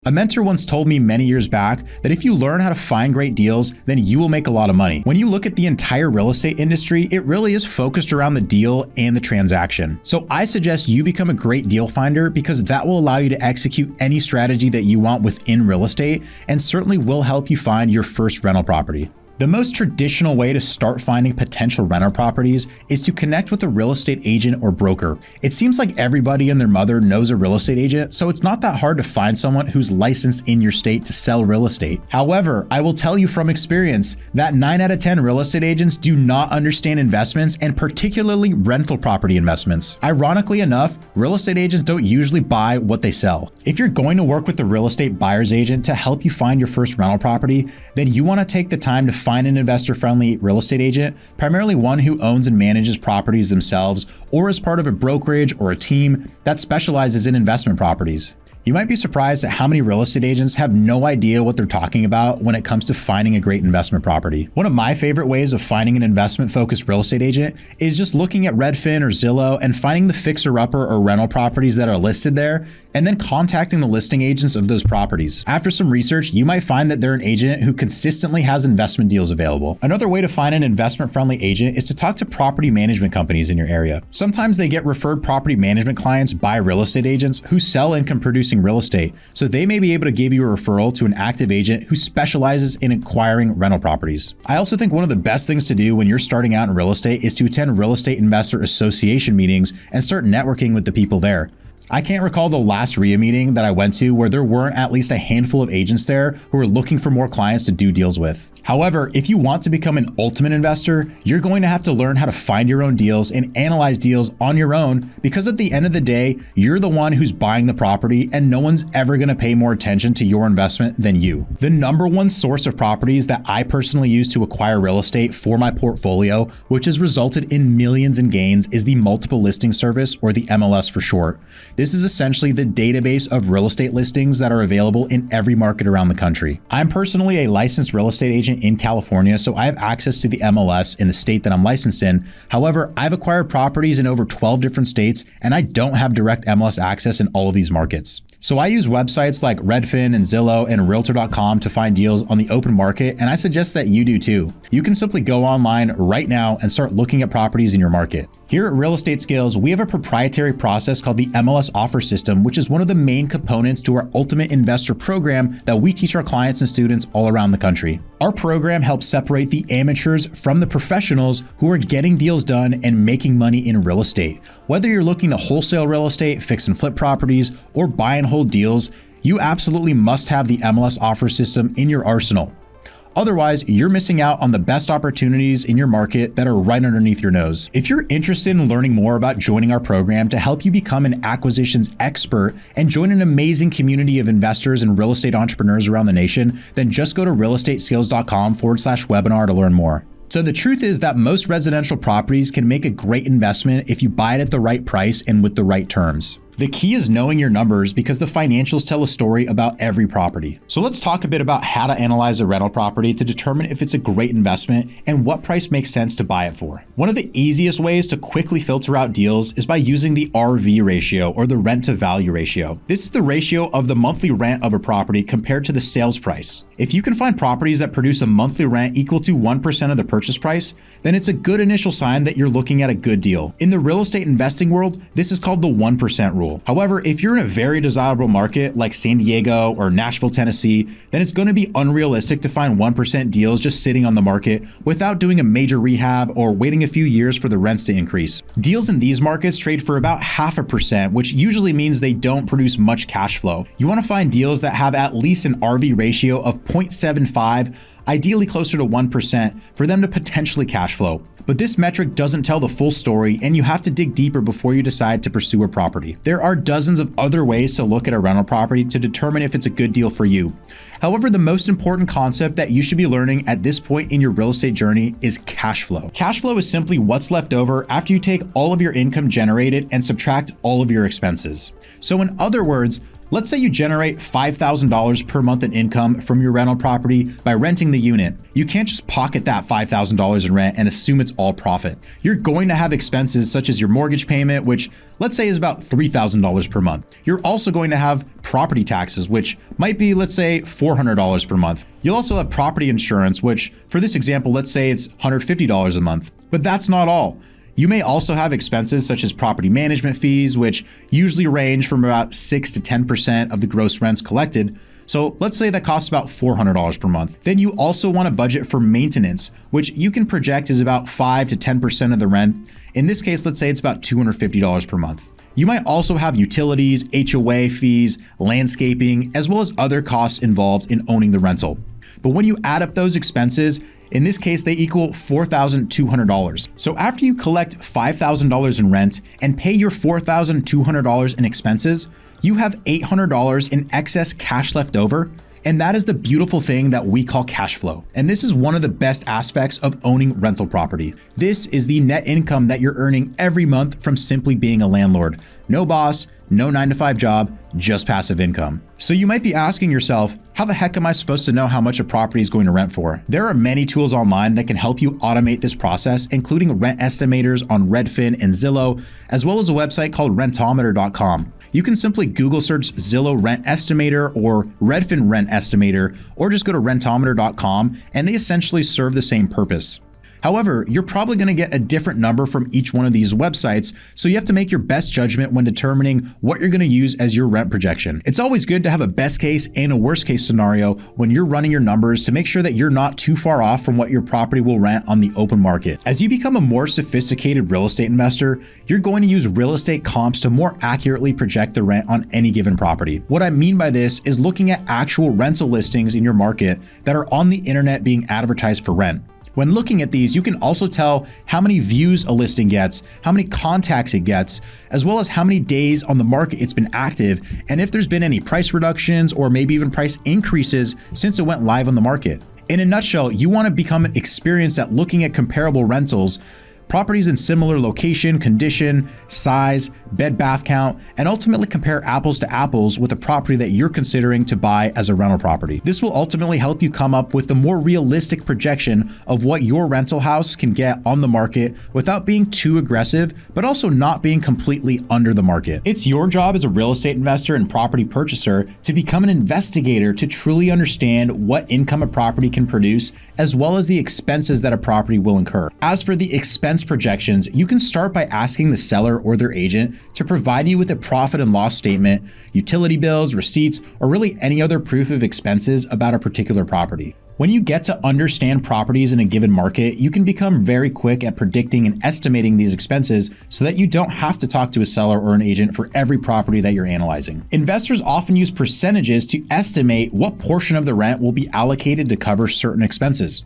A mentor once told me many years back that if you learn how to find great deals, then you will make a lot of money. When you look at the entire real estate industry, it really is focused around the deal and the transaction. So I suggest you become a great deal finder because that will allow you to execute any strategy that you want within real estate and certainly will help you find your first rental property. The most traditional way to start finding potential rental properties is to connect with a real estate agent or broker. It seems like everybody and their mother knows a real estate agent, so it's not that hard to find someone who's licensed in your state to sell real estate. However, I will tell you from experience that 9 out of 10 real estate agents do not understand investments and particularly rental property investments. Ironically enough, real estate agents don't usually buy what they sell. If you're going to work with a real estate buyer's agent to help you find your first rental property, then you want to take the time to find an investor-friendly real estate agent, primarily one who owns and manages properties themselves or is part of a brokerage or a team that specializes in investment properties. You might be surprised at how many real estate agents have no idea what they're talking about when it comes to finding a great investment property. One of my favorite ways of finding an investment-focused real estate agent is just looking at Redfin or Zillow and finding the fixer-upper or rental properties that are listed there, and then contacting the listing agents of those properties. After some research, you might find that they're an agent who consistently has investment deals available. Another way to find an investment-friendly agent is to talk to property management companies in your area. Sometimes they get referred property management clients by real estate agents who sell income producing real estate, so they may be able to give you a referral to an active agent who specializes in acquiring rental properties. I also think one of the best things to do when you're starting out in real estate is to attend Real Estate Investor Association meetings and start networking with the people there. I can't recall the last RIA meeting that I went to where there weren't at least a handful of agents there who were looking for more clients to do deals with. However, if you want to become an ultimate investor, you're going to have to learn how to find your own deals and analyze deals on your own because at the end of the day, you're the one who's buying the property and no one's ever going to pay more attention to your investment than you. The number one source of properties that I personally use to acquire real estate for my portfolio, which has resulted in millions in gains, is the multiple listing service, or the MLS for short. This is essentially the database of real estate listings that are available in every market around the country. I'm personally a licensed real estate agent in California, so I have access to the MLS in the state that I'm licensed in. However, I've acquired properties in over 12 different states, and I don't have direct MLS access in all of these markets. So I use websites like Redfin and Zillow and Realtor.com to find deals on the open market, and I suggest that you do too. You can simply go online right now and start looking at properties in your market. Here at Real Estate Skills, we have a proprietary process called the MLS offer system, which is one of the main components to our Ultimate Investor program that we teach our clients and students all around the country. Our program helps separate the amateurs from the professionals who are getting deals done and making money in real estate. Whether you're looking to wholesale real estate, fix and flip properties, or buy and hold deals, you absolutely must have the MLS offer system in your arsenal. Otherwise, you're missing out on the best opportunities in your market that are right underneath your nose. If you're interested in learning more about joining our program to help you become an acquisitions expert and join an amazing community of investors and real estate entrepreneurs around the nation, then just go to realestateskills.com/webinar to learn more. So the truth is that most residential properties can make a great investment if you buy it at the right price and with the right terms. The key is knowing your numbers because the financials tell a story about every property. So let's talk a bit about how to analyze a rental property to determine if it's a great investment and what price makes sense to buy it for. One of the easiest ways to quickly filter out deals is by using the RV ratio, or the rent to value ratio. This is the ratio of the monthly rent of a property compared to the sales price. If you can find properties that produce a monthly rent equal to 1% of the purchase price, then it's a good initial sign that you're looking at a good deal. In the real estate investing world, this is called the 1% rule. However, if you're in a very desirable market like San Diego or Nashville, Tennessee, then it's going to be unrealistic to find 1% deals just sitting on the market without doing a major rehab or waiting a few years for the rents to increase. Deals in these markets trade for about 0.5%, which usually means they don't produce much cash flow. You want to find deals that have at least an RV ratio of 0.75, ideally closer to 1%, for them to potentially cash flow. But this metric doesn't tell the full story, and you have to dig deeper before you decide to pursue a property. There are dozens of other ways to look at a rental property to determine if it's a good deal for you. However, the most important concept that you should be learning at this point in your real estate journey is cash flow. Cash flow is simply what's left over after you take all of your income generated and subtract all of your expenses. So in other words, Let's say you generate $5,000 per month in income from your rental property by renting the unit. You can't just pocket that $5,000 in rent and assume it's all profit. You're going to have expenses such as your mortgage payment, which let's say is about $3,000 per month. You're also going to have property taxes, which might be, let's say, $400 per month. You'll also have property insurance, which for this example, let's say it's $150 a month. But that's not all. You may also have expenses such as property management fees, which usually range from about 6 to 10% of the gross rents collected. So let's say that costs about $400 per month. Then you also want to budget for maintenance, which you can project is about 5 to 10% of the rent. In this case, let's say it's about $250 per month. You might also have utilities, HOA fees, landscaping, as well as other costs involved in owning the rental. But when you add up those expenses, in this case, they equal $4,200. So after you collect $5,000 in rent and pay your $4,200 in expenses, you have $800 in excess cash left over. And that is the beautiful thing that we call cash flow. And this is one of the best aspects of owning rental property. This is the net income that you're earning every month from simply being a landlord. No boss, no 9-to-5 job, just passive income. So you might be asking yourself, how the heck am I supposed to know how much a property is going to rent for? There are many tools online that can help you automate this process, including rent estimators on Redfin and Zillow, as well as a website called rentometer.com. You can simply Google search Zillow Rent Estimator or Redfin Rent Estimator, or just go to rentometer.com, and they essentially serve the same purpose. However, you're probably going to get a different number from each one of these websites, so you have to make your best judgment when determining what you're going to use as your rent projection. It's always good to have a best case and a worst case scenario when you're running your numbers to make sure that you're not too far off from what your property will rent on the open market. As you become a more sophisticated real estate investor, you're going to use real estate comps to more accurately project the rent on any given property. What I mean by this is looking at actual rental listings in your market that are on the internet being advertised for rent. When looking at these, you can also tell how many views a listing gets, how many contacts it gets, as well as how many days on the market it's been active, and if there's been any price reductions or maybe even price increases since it went live on the market. In a nutshell, you want to become experienced at looking at comparable rentals, properties in similar location, condition, size, bed bath count, and ultimately compare apples to apples with a property that you're considering to buy as a rental property. This will ultimately help you come up with a more realistic projection of what your rental house can get on the market without being too aggressive, but also not being completely under the market. It's your job as a real estate investor and property purchaser to become an investigator to truly understand what income a property can produce, as well as the expenses that a property will incur. As for the expense projections, you can start by asking the seller or their agent to provide you with a profit and loss statement, utility bills, receipts, or really any other proof of expenses about a particular property. When you get to understand properties in a given market, you can become very quick at predicting and estimating these expenses so that you don't have to talk to a seller or an agent for every property that you're analyzing. Investors often use percentages to estimate what portion of the rent will be allocated to cover certain expenses.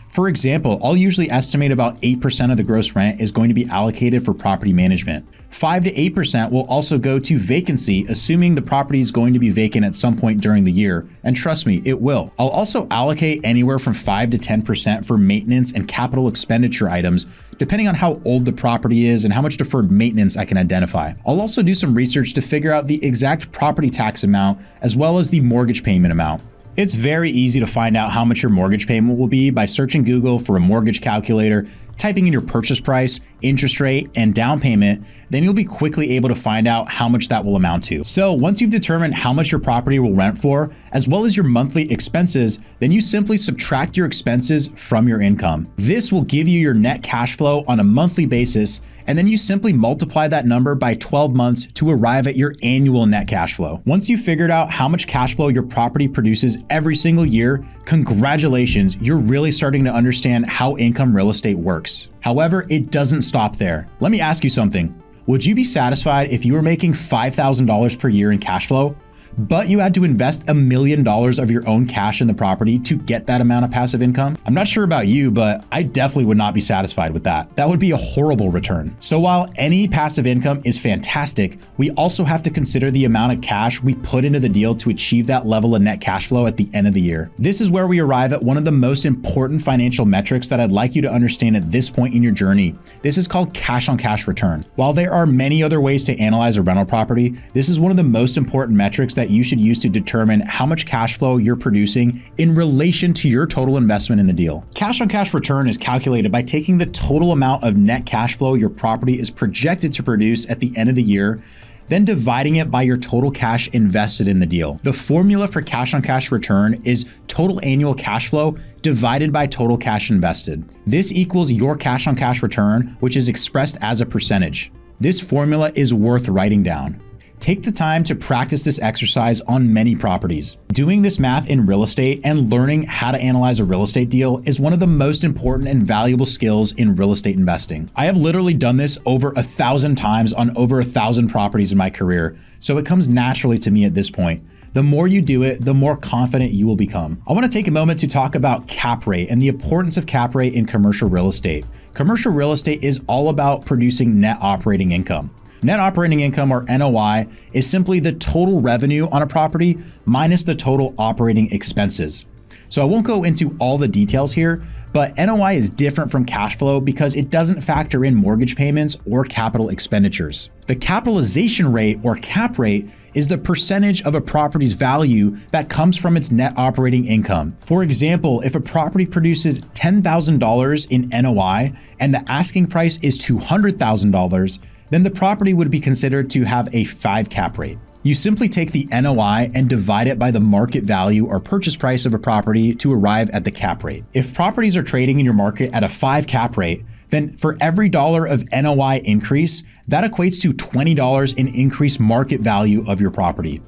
For example, I'll usually estimate about 8% of the gross rent is going to be allocated for property management. 5 to 8% will also go to vacancy, assuming the property is going to be vacant at some point during the year. And trust me, it will. I'll also allocate anywhere from 5 to 10% for maintenance and capital expenditure items, depending on how old the property is and how much deferred maintenance I can identify. I'll also do some research to figure out the exact property tax amount as well as the mortgage payment amount. It's very easy to find out how much your mortgage payment will be by searching Google for a mortgage calculator, typing in your purchase price, interest rate, and down payment, then you'll be quickly able to find out how much that will amount to. So once you've determined how much your property will rent for, as well as your monthly expenses, then you simply subtract your expenses from your income. This will give you your net cash flow on a monthly basis, and then you simply multiply that number by 12 months to arrive at your annual net cash flow. Once you've figured out how much cash flow your property produces every single year, congratulations, you're really starting to understand how income real estate works. However, it doesn't stop there. Let me ask you something. Would you be satisfied if you were making $5,000 per year in cash flow, but you had to invest $1 million of your own cash in the property to get that amount of passive income? I'm not sure about you, but I definitely would not be satisfied with that. That would be a horrible return. So while any passive income is fantastic, we also have to consider the amount of cash we put into the deal to achieve that level of net cash flow at the end of the year. This is where we arrive at one of the most important financial metrics that I'd like you to understand at this point in your journey. This is called cash on cash return. While there are many other ways to analyze a rental property, this is one of the most important metrics that that you should use to determine how much cash flow you're producing in relation to your total investment in the deal. Cash on cash return is calculated by taking the total amount of net cash flow your property is projected to produce at the end of the year, then dividing it by your total cash invested in the deal. The formula for cash on cash return is total annual cash flow divided by total cash invested. This equals your cash on cash return, which is expressed as a percentage. This formula is worth writing down. Take the time to practice this exercise on many properties. Doing this math in real estate and learning how to analyze a real estate deal is one of the most important and valuable skills in real estate investing. I have literally done this over 1,000 times on over 1,000 properties in my career, so it comes naturally to me at this point. The more you do it, the more confident you will become. I want to take a moment to talk about cap rate and the importance of cap rate in commercial real estate. Commercial real estate is all about producing net operating income. Net operating income, or NOI, is simply the total revenue on a property minus the total operating expenses. So I won't go into all the details here, but NOI is different from cash flow because it doesn't factor in mortgage payments or capital expenditures. The capitalization rate, or cap rate, is the percentage of a property's value that comes from its net operating income. For example, if a property produces $10,000 in NOI and the asking price is $200,000, then the property would be considered to have a 5 cap rate. You simply take the NOI and divide it by the market value or purchase price of a property to arrive at the cap rate. If properties are trading in your market at a 5 cap rate, then for every dollar of NOI increase, that equates to $20 in increased market value of your property.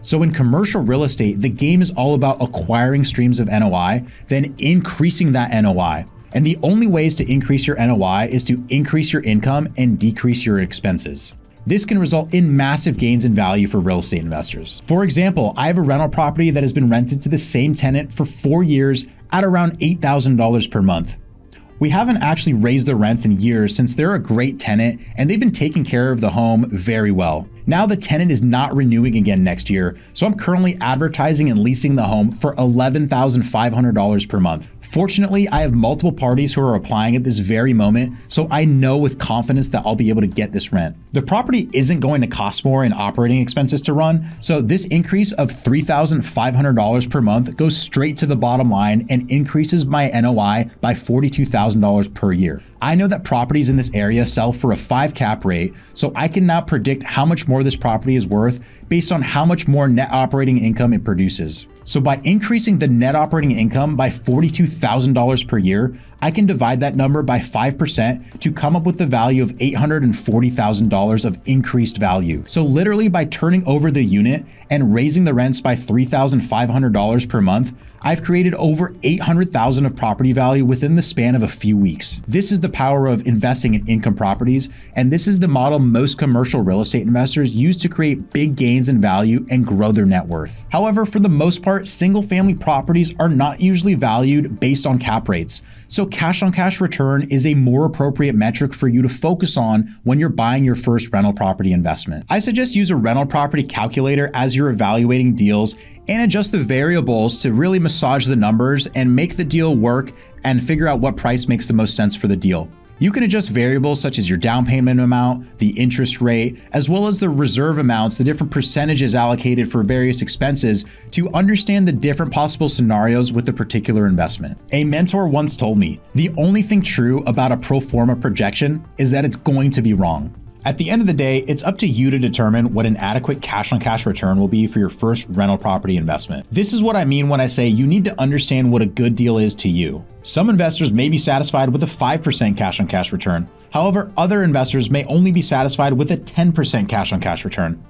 So in commercial real estate, the game is all about acquiring streams of NOI, then increasing that NOI. And the only ways to increase your NOI is to increase your income and decrease your expenses. This can result in massive gains in value for real estate investors. For example, I have a rental property that has been rented to the same tenant for 4 years at around $8,000 per month. We haven't actually raised the rents in years since they're a great tenant and they've been taking care of the home very well. Now the tenant is not renewing again next year, so I'm currently advertising and leasing the home for $11,500 per month. Fortunately, I have multiple parties who are applying at this very moment, so I know with confidence that I'll be able to get this rent. The property isn't going to cost more in operating expenses to run, so this increase of $3,500 per month goes straight to the bottom line and increases my NOI by $42,000 per year. I know that properties in this area sell for a 5 cap rate, so I can now predict how much more this property is worth based on how much more net operating income it produces. So by increasing the net operating income by $42,000 per year, I can divide that number by 5% to come up with the value of $840,000 of increased value. So literally by turning over the unit and raising the rents by $3,500 per month, I've created over $800,000 of property value within the span of a few weeks. This is the power of investing in income properties, and this is the model most commercial real estate investors use to create big gains in value and grow their net worth. However, for the most part, single-family properties are not usually valued based on cap rates. So cash on cash return is a more appropriate metric for you to focus on when you're buying your first rental property investment. I suggest use a rental property calculator as you're evaluating deals and adjust the variables to really massage the numbers and make the deal work and figure out what price makes the most sense for the deal. You can adjust variables such as your down payment amount, the interest rate, as well as the reserve amounts, the different percentages allocated for various expenses to understand the different possible scenarios with the particular investment. A mentor once told me, the only thing true about a pro forma projection is that it's going to be wrong. At the end of the day, it's up to you to determine what an adequate cash-on-cash return will be for your first rental property investment. This is what I mean when I say you need to understand what a good deal is to you. Some investors may be satisfied with a 5% cash-on-cash return. However, other investors may only be satisfied with a 10% cash-on-cash return.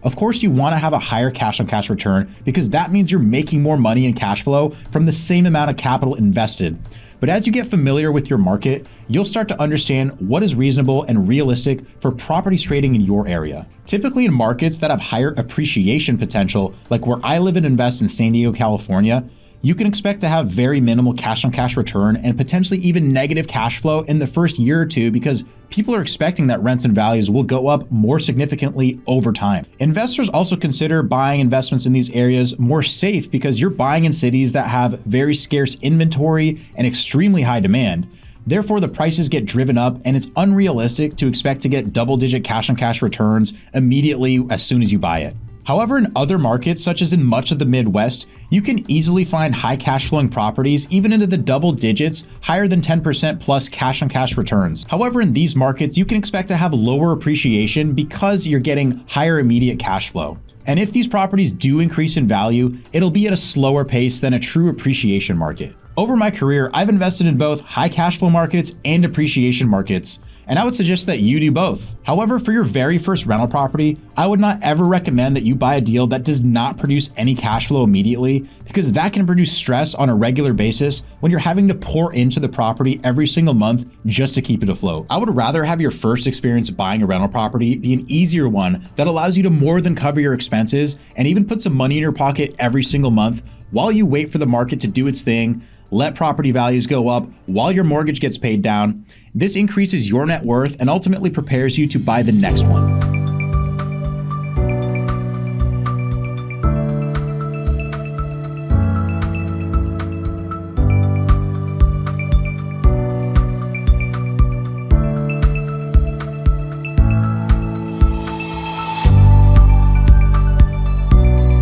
Of course, you want to have a higher cash-on-cash return because that means you're making more money in cash flow from the same amount of capital invested. But as you get familiar with your market, you'll start to understand what is reasonable and realistic for properties trading in your area. Typically in markets that have higher appreciation potential, like where I live and invest in San Diego, California, you can expect to have very minimal cash-on-cash return and potentially even negative cash flow in the first year or two because people are expecting that rents and values will go up more significantly over time. Investors also consider buying investments in these areas more safe because you're buying in cities that have very scarce inventory and extremely high demand. Therefore, the prices get driven up and it's unrealistic to expect to get double-digit cash-on-cash returns immediately as soon as you buy it. However, in other markets, such as in much of the Midwest, you can easily find high cash flowing properties even into the double digits, higher than 10% plus cash on cash returns. However, in these markets, you can expect to have lower appreciation because you're getting higher immediate cash flow. And if these properties do increase in value, it'll be at a slower pace than a true appreciation market. Over my career, I've invested in both high cash flow markets and appreciation markets, and I would suggest that you do both. However, for your very first rental property, I would not ever recommend that you buy a deal that does not produce any cash flow immediately, because that can produce stress on a regular basis when you're having to pour into the property every single month just to keep it afloat. I would rather have your first experience buying a rental property be an easier one that allows you to more than cover your expenses and even put some money in your pocket every single month while you wait for the market to do its thing, let property values go up while your mortgage gets paid down. This increases your net worth and ultimately prepares you to buy the next one.